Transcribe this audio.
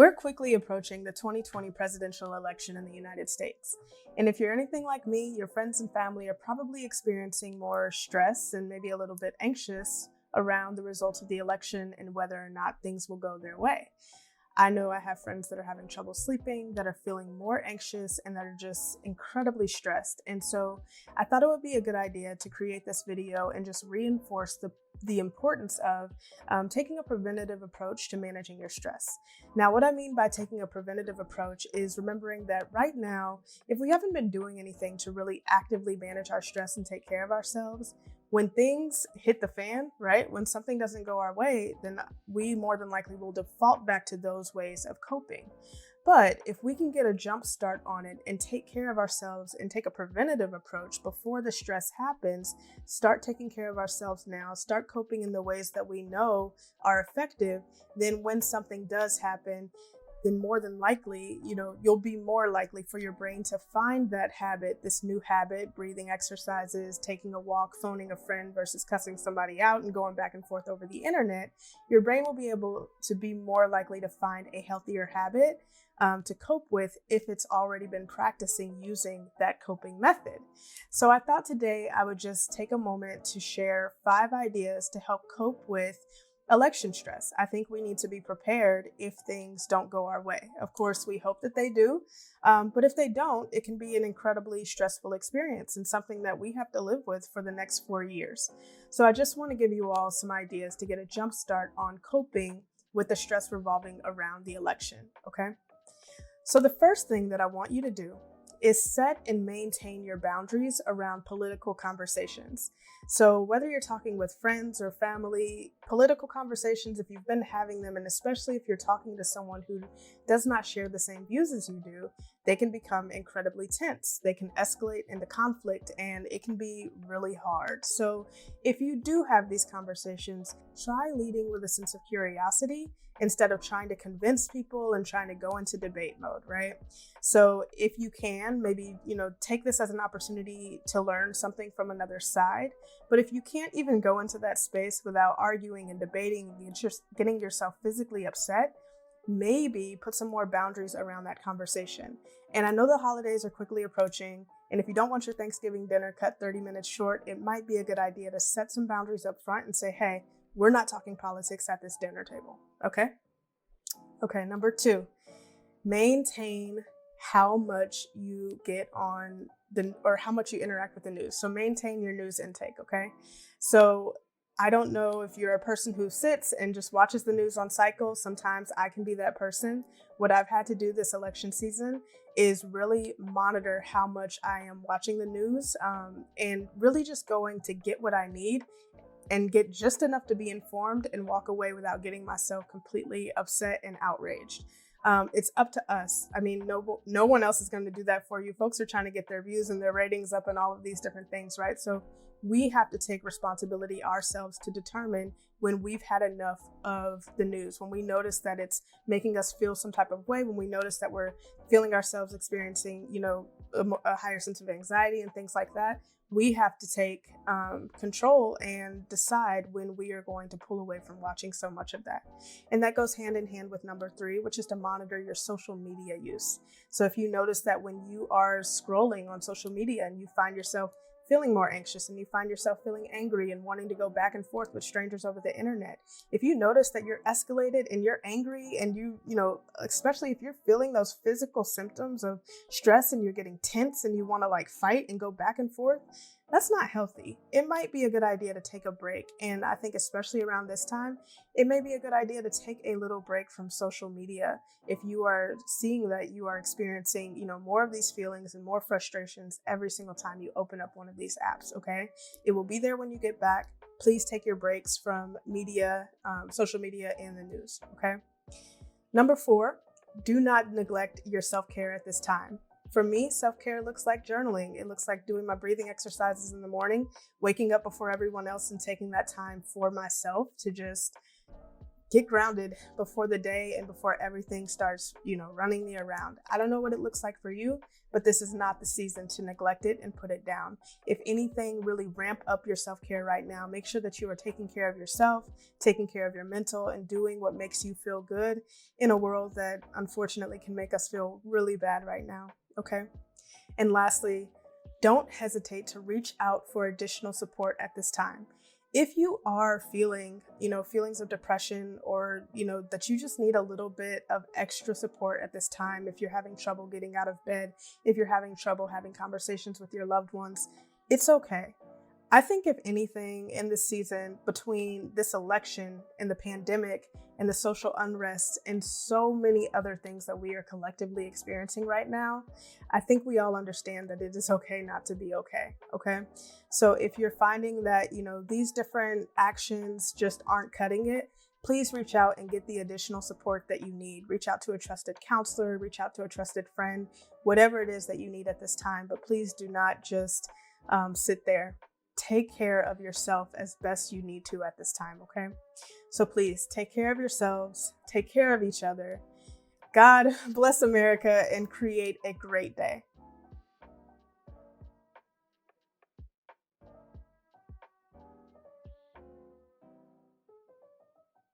We're quickly approaching the 2020 presidential election in the United States. And if you're anything like me, your friends and family are probably experiencing more stress and maybe a little bit anxious around the results of the election and whether or not things will go their way. I know I have friends that are having trouble sleeping, that are feeling more anxious, and that are just incredibly stressed. And so I thought it would be a good idea to create this video and just reinforce the importance of taking a preventative approach to managing your stress. Now, what I mean by taking a preventative approach is remembering that right now, if we haven't been doing anything to really actively manage our stress and take care of ourselves, when things hit the fan, right? When something doesn't go our way, then we more than likely will default back to those ways of coping. But if we can get a jump start on it and take care of ourselves and take a preventative approach before the stress happens, start taking care of ourselves now, start coping in the ways that we know are effective, then when something does happen, then more than likely, you'll be more likely for your brain to find that habit, this new habit, breathing exercises, taking a walk, phoning a friend versus cussing somebody out and going back and forth over the internet. Your brain will be able to be more likely to find a healthier habit to cope with if it's already been practicing using that coping method. So I thought today I would just take a moment to share 5 ideas to help cope with election stress. I think we need to be prepared if things don't go our way. Of course, we hope that they do, but if they don't, it can be an incredibly stressful experience and something that we have to live with for the next 4 years. So I just want to give you all some ideas to get a jump start on coping with the stress revolving around the election, okay? So the first thing that I want you to do is set and maintain your boundaries around political conversations. So whether you're talking with friends or family, political conversations, if you've been having them, and especially if you're talking to someone who does not share the same views as you do, they can become incredibly tense. They can escalate into conflict, and it can be really hard. So if you do have these conversations, try leading with a sense of curiosity instead of trying to convince people and trying to go into debate mode, right? So if you can, maybe, take this as an opportunity to learn something from another side. But if you can't even go into that space without arguing and debating and just getting yourself physically upset, maybe put some more boundaries around that conversation. And I know the holidays are quickly approaching, and if you don't want your Thanksgiving dinner cut 30 minutes short, it might be a good idea to set some boundaries up front and say, hey, we're not talking politics at this dinner table, okay? Okay, number 2, maintain how much you get on or how much you interact with the news. So maintain your news intake, okay? So I don't know if you're a person who sits and just watches the news on cycles. Sometimes I can be that person. What I've had to do this election season is really monitor how much I am watching the news and really just going to get what I need and get just enough to be informed and walk away without getting myself completely upset and outraged. It's up to us. I mean, no one else is going to do that for you. Folks are trying to get their views and their ratings up and all of these different things, right? So we have to take responsibility ourselves to determine when we've had enough of the news, when we notice that it's making us feel some type of way, when we notice that we're feeling ourselves experiencing, a higher sense of anxiety and things like that. We have to take control and decide when we are going to pull away from watching so much of that. And that goes hand in hand with number 3, which is to monitor your social media use. So if you notice that when you are scrolling on social media and you find yourself feeling more anxious and you find yourself feeling angry and wanting to go back and forth with strangers over the internet, if you notice that you're escalated and you're angry and especially if you're feeling those physical symptoms of stress and you're getting tense and you want to fight and go back and forth, that's not healthy. It might be a good idea to take a break. And I think especially around this time, it may be a good idea to take a little break from social media if you are seeing that you are experiencing, more of these feelings and more frustrations every single time you open up one of these apps, okay? It will be there when you get back. Please take your breaks from media, social media, and the news, okay? Number 4, do not neglect your self-care at this time. For me, self-care looks like journaling. It looks like doing my breathing exercises in the morning, waking up before everyone else and taking that time for myself to just get grounded before the day and before everything starts, running me around. I don't know what it looks like for you, but this is not the season to neglect it and put it down. If anything, really ramp up your self-care right now. Make sure that you are taking care of yourself, taking care of your mental, and doing what makes you feel good in a world that unfortunately can make us feel really bad right now, okay? And lastly, don't hesitate to reach out for additional support at this time. If you are feeling, feelings of depression, or, that you just need a little bit of extra support at this time, if you're having trouble getting out of bed, if you're having trouble having conversations with your loved ones, it's okay. I think if anything in this season, between this election and the pandemic and the social unrest and so many other things that we are collectively experiencing right now, I think we all understand that it is okay not to be okay. Okay. So if you're finding that, these different actions just aren't cutting it, please reach out and get the additional support that you need. Reach out to a trusted counselor, reach out to a trusted friend, whatever it is that you need at this time. But please do not just sit there. Take care of yourself as best you need to at this time, okay? So please take care of yourselves, take care of each other. God bless America and create a great day.